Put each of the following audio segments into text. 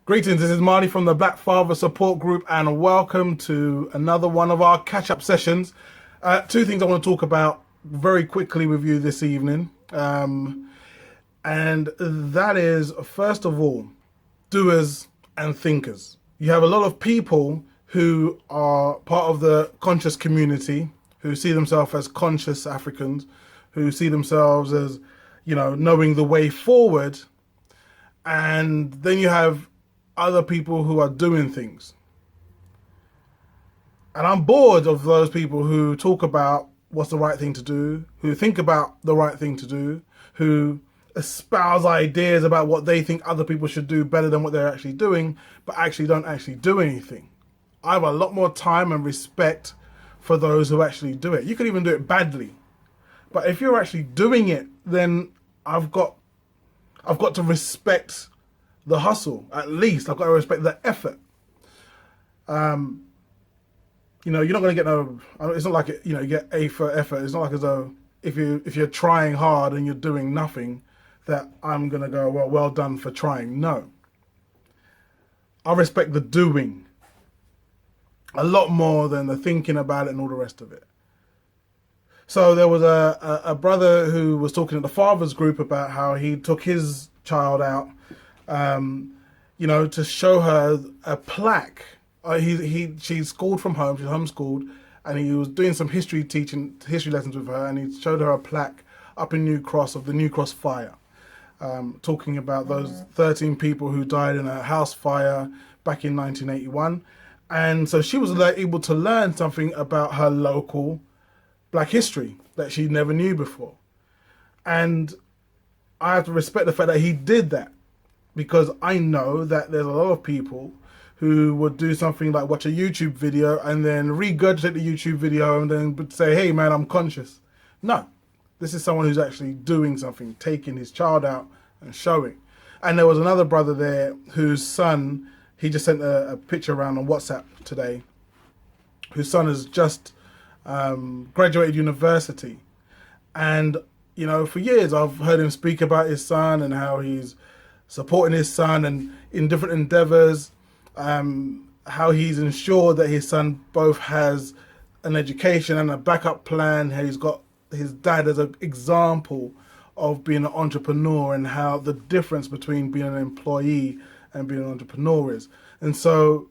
Greetings, this is Marty from the Black Father Support Group, and welcome to another one of our catch-up sessions. Two things I want to talk about very quickly with you this evening. And that is, first of all, doers and thinkers. You have a lot of people who are part of the conscious community, who see themselves as conscious Africans, who see themselves as, knowing the way forward. And then you have other people who are doing things. And I'm bored of those people who talk about what's the right thing to do, who think about the right thing to do, who espouse ideas about what they think other people should do better than what they're actually doing, but actually don't actually do anything. I have a lot more time and respect for those who actually do it. You can even do it badly. But if you're actually doing it, then I've got to respect the hustle. At least I've got to respect the effort. You're not going to get no. It's not like you get A for effort. It's not like as though if you're trying hard and you're doing nothing, that I'm going to go, well done for trying. No. I respect the doing a lot more than the thinking about it and all the rest of it. So there was a brother who was talking at the fathers group about how he took his child out, to show her a plaque. She's schooled from home, she's homeschooled, and he was doing some history lessons with her, and he showed her a plaque up in New Cross of the New Cross fire, talking about those 13 people who died in a house fire back in 1981. And so she was able to learn something about her local Black history that she never knew before. And I have to respect the fact that he did that, because I know that there's a lot of people who would do something like watch a YouTube video and then regurgitate the YouTube video and then say, hey man, I'm conscious. No, this is someone who's actually doing something, taking his child out and showing. And there was another brother there whose son, he just sent a picture around on WhatsApp today, whose son has just graduated university. And, for years I've heard him speak about his son and how he's supporting his son and in different endeavors, how he's ensured that his son both has an education and a backup plan. How he's got his dad as an example of being an entrepreneur and how the difference between being an employee and being an entrepreneur is. And so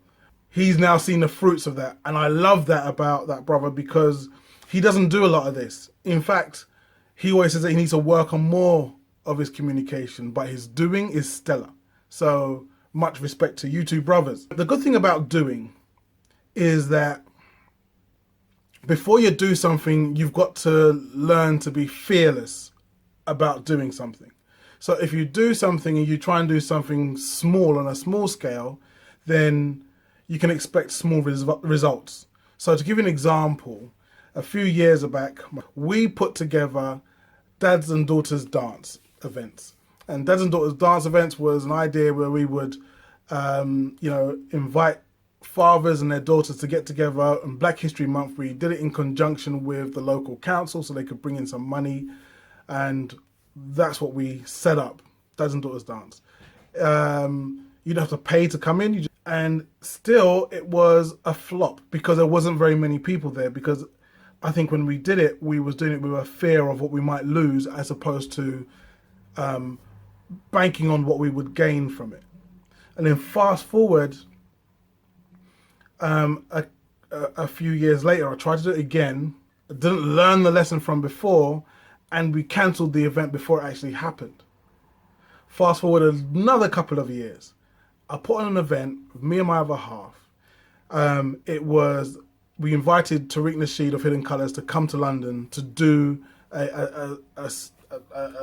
he's now seen the fruits of that. And I love that about that brother, because he doesn't do a lot of this. In fact, he always says that he needs to work on more of his communication, but his doing is stellar. So much respect to you two brothers. The good thing about doing is that before you do something, you've got to learn to be fearless about doing something. So if you do something and you try and do something small on a small scale, then you can expect small results. So to give you an example, a few years back, we put together dads and daughters dance events. And dads and daughters dance events was an idea where we would, invite fathers and their daughters to get together on Black History Month. We did it in conjunction with the local council so they could bring in some money. And that's what we set up, dads and daughters dance. You don't have to pay to come in. And still it was a flop because there wasn't very many people there, because I think when we did it, we was doing it with a fear of what we might lose as opposed to banking on what we would gain from it. And then fast forward a few years later, I tried to do it again. I didn't learn the lesson from before, and we cancelled the event before it actually happened. Fast forward another couple of years, I put on an event with me and my other half. We invited Tariq Nasheed of Hidden Colours to come to London to do a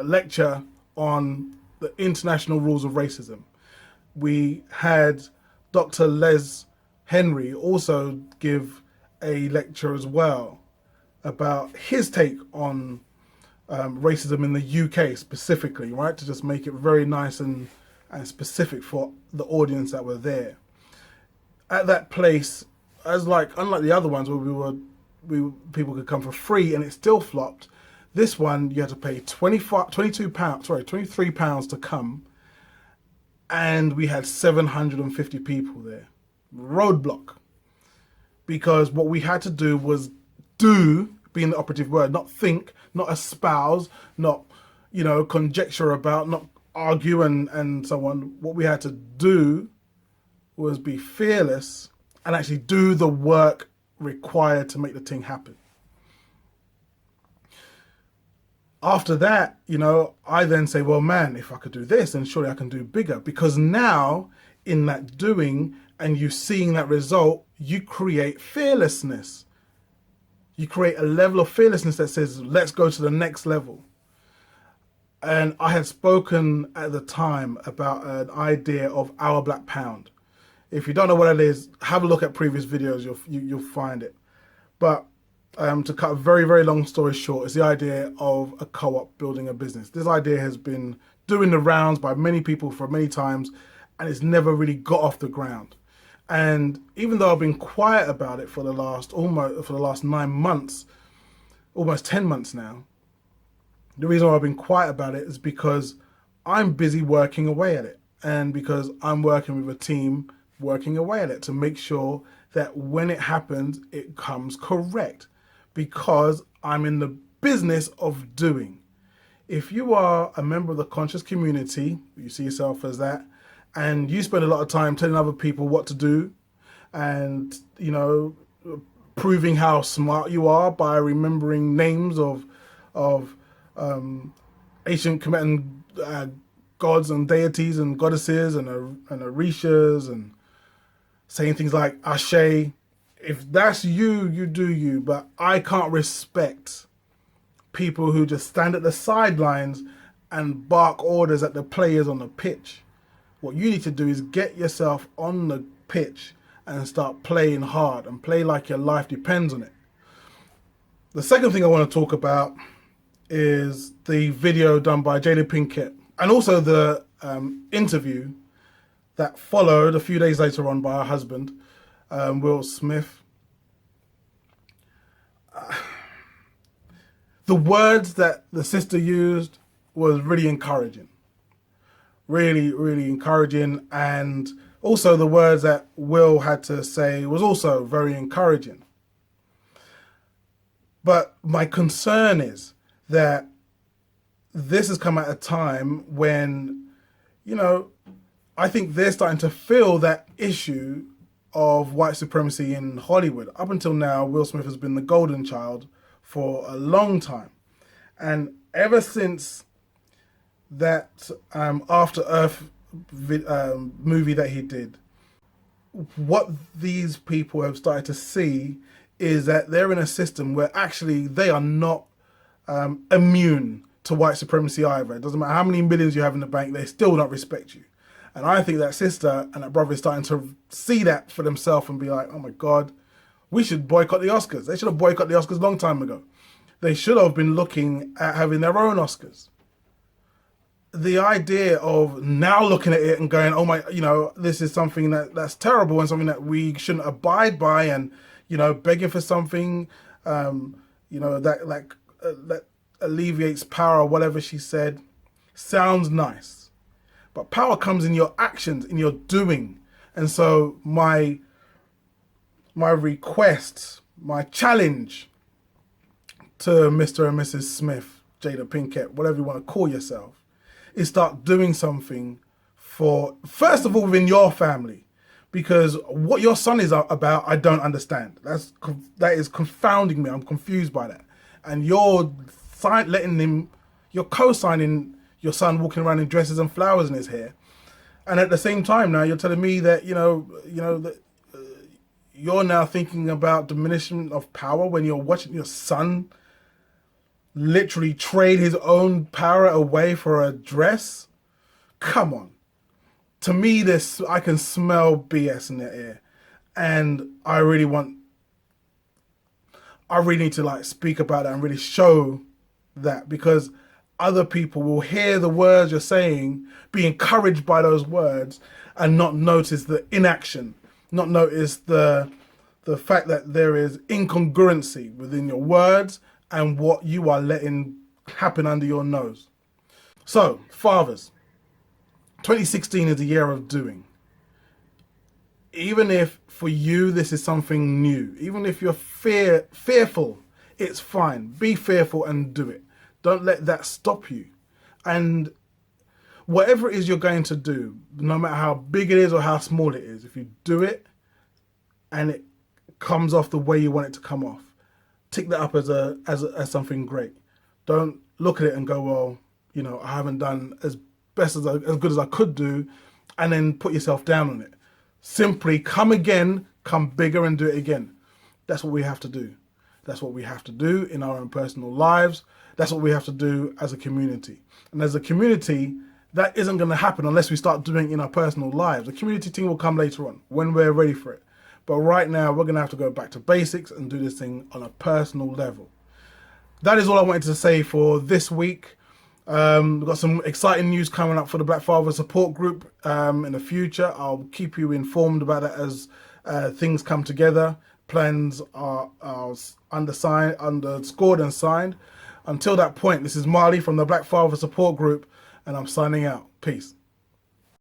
lecture on the international rules of racism. We had Dr. Les Henry also give a lecture as well about his take on racism in the UK specifically, right? To just make it very nice and specific for the audience that were there. At that place, unlike the other ones where people could come for free and it still flopped, this one you had to pay £23 to come, and we had 750 people there. Roadblock. Because what we had to do was do, being the operative word, not think, not espouse, not, conjecture about, not argue and so on. What we had to do was be fearless and actually do the work required to make the thing happen. After that, I then say, well, man, if I could do this, then surely I can do bigger. Because now, in that doing and you seeing that result, you create fearlessness. You create a level of fearlessness that says, let's go to the next level. And I had spoken at the time about an idea of our black pound. If you don't know what it is, have a look at previous videos, you'll find it. But to cut a very, very long story short, it's the idea of a co-op building a business. This idea has been doing the rounds by many people for many times, and it's never really got off the ground. And even though I've been quiet about it for the last 9 months, almost 10 months now, the reason why I've been quiet about it is because I'm busy working away at it, and because I'm working with a team working away at it to make sure that when it happens, it comes correct, because I'm in the business of doing. If you are a member of the conscious community, you see yourself as that, and you spend a lot of time telling other people what to do and, proving how smart you are by remembering names of ancient Kemetan gods and deities and goddesses and orishas, and saying things like Ashe. If that's you, you do you. But I can't respect people who just stand at the sidelines and bark orders at the players on the pitch. What you need to do is get yourself on the pitch and start playing hard and play like your life depends on it. The second thing I want to talk about is the video done by Jada Pinkett, and also the interview that followed a few days later on by her husband, Will Smith. The words that the sister used was really encouraging. Really, really encouraging. And also the words that Will had to say was also very encouraging. But my concern is that this has come at a time when, I think they're starting to feel that issue of white supremacy in Hollywood. Up until now, Will Smith has been the golden child for a long time. And ever since that After Earth movie that he did, what these people have started to see is that they're in a system where actually they are not immune to white supremacy either. It doesn't matter how many millions you have in the bank, they still don't respect you. And I think that sister and that brother is starting to see that for themselves and be like, oh my God, we should boycott the Oscars. They should have boycotted the Oscars a long time ago. They should have been looking at having their own Oscars. The idea of now looking at it and going, oh my, this is something that's terrible and something that we shouldn't abide by, and, begging for something, that alleviates power or whatever she said, sounds nice. But power comes in your actions, in your doing. And so my request, my challenge to Mr. and Mrs. Smith, Jada Pinkett, whatever you want to call yourself, is start doing something for, first of all, within your family. Because what your son is about, I don't understand. That is confounding me. I'm confused by that. And you're co-signing your son walking around in dresses and flowers in his hair. And at the same time now, you're telling me that, that you're now thinking about diminishment of power when you're watching your son literally trade his own power away for a dress. Come on. To me, I can smell BS in the air. And I really need to speak about it and really show that, because other people will hear the words you're saying, be encouraged by those words, and not notice the inaction, not notice the fact that there is incongruency within your words and what you are letting happen under your nose. So, fathers, 2016 is a year of doing. Even if for you this is something new, even if you're fearful, it's fine. Be fearful and do it. Don't let that stop you. And whatever it is you're going to do, no matter how big it is or how small it is, if you do it and it comes off the way you want it to come off, tick that up as something great. Don't look at it and go, well, you know, I haven't done as good as I could do, and then put yourself down on it. Simply come again, come bigger and do it again. That's what we have to do. That's what we have to do in our own personal lives. That's what we have to do as a community. And as a community, that isn't going to happen unless we start doing it in our personal lives. The community team will come later on when we're ready for it. But right now, we're going to have to go back to basics and do this thing on a personal level. That is all I wanted to say for this week. We've got some exciting news coming up for the Black Father Support Group in the future. I'll keep you informed about that as things come together. Plans are underscored and signed. Until that point, this is Marley from the Black Father Support Group, and I'm signing out. Peace.